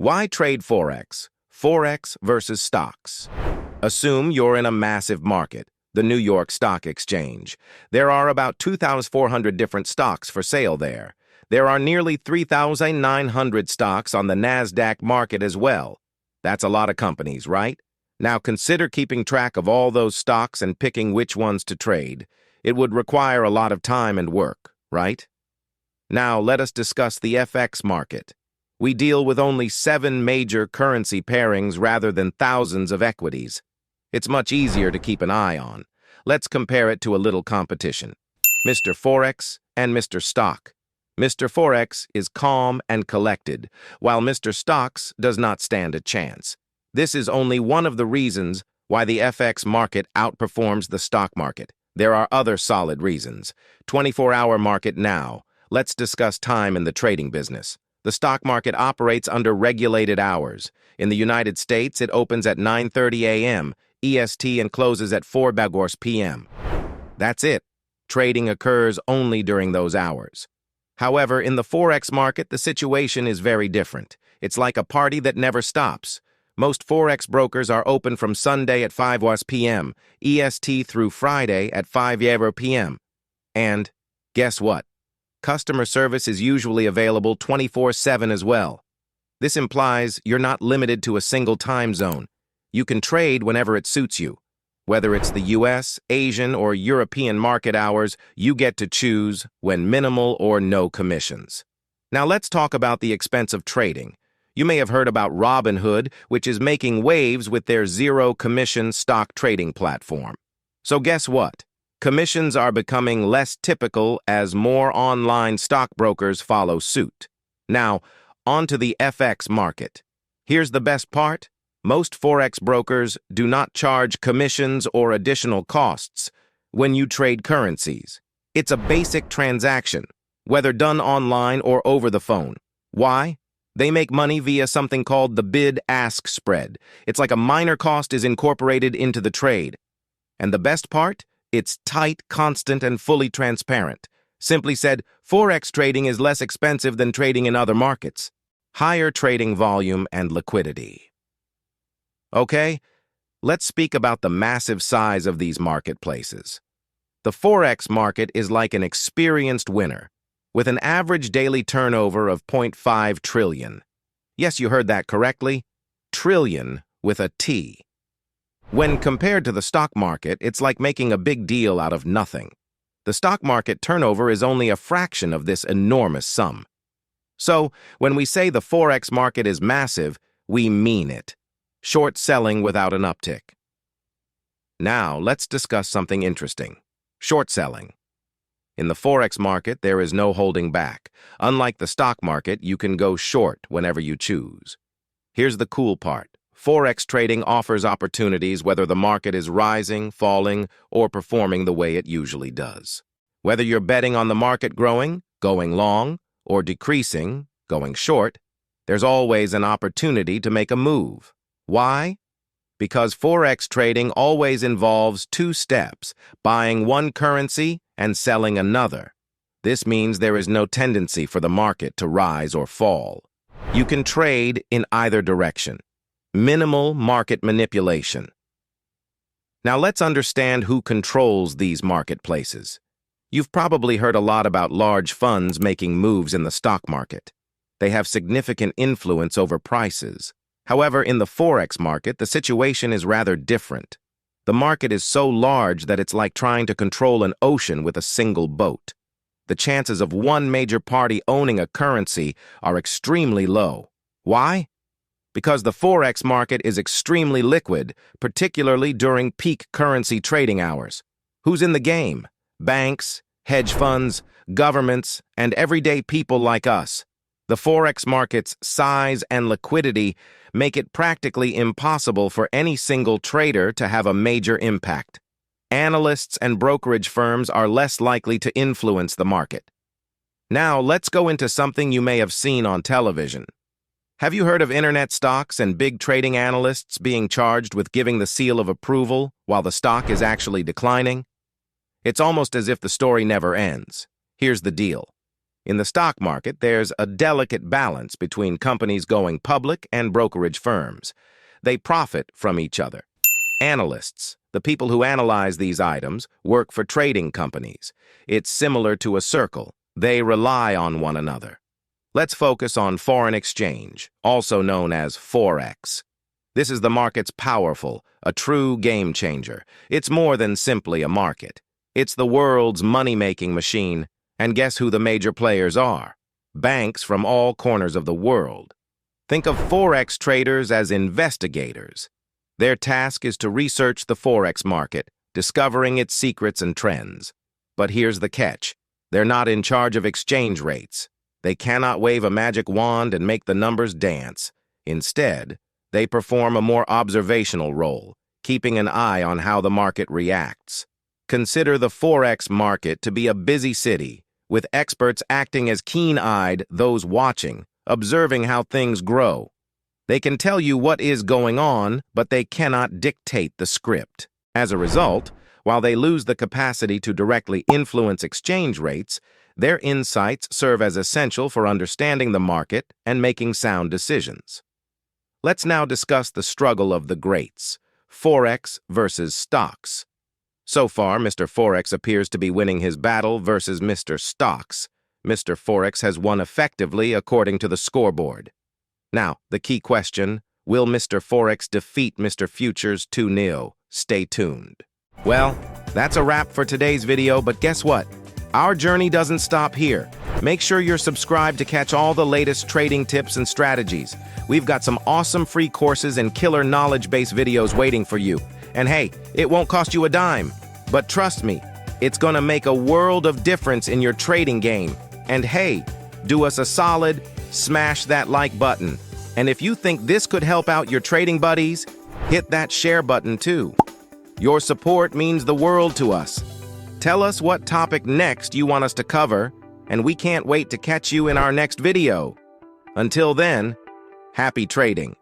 Why trade Forex? Forex versus stocks. Assume you're in a massive market, the New York Stock Exchange. There are about 2,400 different stocks for sale there. There are nearly 3,900 stocks on the NASDAQ market as well. That's a lot of companies, right? Now consider keeping track of all those stocks and picking which ones to trade. It would require a lot of time and work, right? Now let us discuss the FX market. We deal with only 7 major currency pairings rather than thousands of equities. It's much easier to keep an eye on. Let's compare it to a little competition. Mr. Forex and Mr. Stock. Mr. Forex is calm and collected, while Mr. Stocks does not stand a chance. This is only one of the reasons why the FX market outperforms the stock market. There are other solid reasons. 24-hour market now. Let's discuss time in the trading business. The stock market operates under regulated hours. In the United States, it opens at 9:30 a.m. EST and closes at 4 p.m. That's it. Trading occurs only during those hours. However, in the Forex market, the situation is very different. It's like a party that never stops. Most Forex brokers are open from Sunday at 5 p.m., EST through Friday at 5 p.m. And guess what? Customer service is usually available 24/7 as well. This implies you're not limited to a single time zone. You can trade whenever it suits you. Whether it's the US, Asian, or European market hours, you get to choose when minimal or no commissions. Now let's talk about the expense of trading. You may have heard about Robinhood, which is making waves with their zero-commission stock trading platform. So guess what? Commissions are becoming less typical as more online stockbrokers follow suit. Now, on to the FX market. Here's the best part. Most Forex brokers do not charge commissions or additional costs when you trade currencies. It's a basic transaction, whether done online or over the phone. Why? They make money via something called the bid-ask spread. It's like a minor cost is incorporated into the trade. And the best part? It's tight, constant, and fully transparent. Simply said, Forex trading is less expensive than trading in other markets. Higher trading volume and liquidity. Okay, let's speak about the massive size of these marketplaces. The Forex market is like an experienced winner, with an average daily turnover of 0.5 trillion. Yes, you heard that correctly. Trillion with a T. When compared to the stock market, it's like making a big deal out of nothing. The stock market turnover is only a fraction of this enormous sum. So, when we say the Forex market is massive, we mean it. Short selling without an uptick. Now, let's discuss something interesting. Short selling. In the Forex market, there is no holding back. Unlike the stock market, you can go short whenever you choose. Here's the cool part. Forex trading offers opportunities whether the market is rising, falling, or performing the way it usually does. Whether you're betting on the market growing, going long, or decreasing, going short, there's always an opportunity to make a move. Why? Because Forex trading always involves 2 steps, buying one currency and selling another. This means there is no tendency for the market to rise or fall. You can trade in either direction. Minimal market manipulation. Now let's understand who controls these marketplaces. You've probably heard a lot about large funds making moves in the stock market. They have significant influence over prices. However, in the Forex market, the situation is rather different. The market is so large that it's like trying to control an ocean with a single boat. The chances of one major party owning a currency are extremely low. Why? Because the Forex market is extremely liquid, particularly during peak currency trading hours. Who's in the game? Banks, hedge funds, governments, and everyday people like us. The Forex market's size and liquidity make it practically impossible for any single trader to have a major impact. Analysts and brokerage firms are less likely to influence the market. Now, let's go into something you may have seen on television. Have you heard of internet stocks and big trading analysts being charged with giving the seal of approval while the stock is actually declining? It's almost as if the story never ends. Here's the deal. In the stock market, there's a delicate balance between companies going public and brokerage firms. They profit from each other. Analysts, the people who analyze these items, work for trading companies. It's similar to a circle. They rely on one another. Let's focus on foreign exchange, also known as Forex. This is the market's powerful, a true game changer. It's more than simply a market. It's the world's money-making machine. And guess who the major players are? Banks from all corners of the world. Think of Forex traders as investigators. Their task is to research the Forex market, discovering its secrets and trends. But here's the catch. They're not in charge of exchange rates. They cannot wave a magic wand and make the numbers dance. Instead, they perform a more observational role, keeping an eye on how the market reacts. Consider the Forex market to be a busy city, with experts acting as keen-eyed, those watching, observing how things grow. They can tell you what is going on, but they cannot dictate the script. As a result, while they lose the capacity to directly influence exchange rates, their insights serve as essential for understanding the market and making sound decisions. Let's now discuss the struggle of the greats, Forex versus stocks. So far, Mr. Forex appears to be winning his battle versus Mr. Stocks. Mr. Forex has won effectively according to the scoreboard. Now, the key question, will Mr. Forex defeat Mr. Futures 2-0? Stay tuned. Well, that's a wrap for today's video, but guess what? Our journey doesn't stop here. Make sure you're subscribed to catch all the latest trading tips and strategies. We've got some awesome free courses and killer knowledge-based videos waiting for you. And hey, it won't cost you a dime. But trust me, it's gonna make a world of difference in your trading game. And hey, do us a solid, smash that like button. And if you think this could help out your trading buddies, hit that share button too. Your support means the world to us. Tell us what topic next you want us to cover, and we can't wait to catch you in our next video. Until then, happy trading.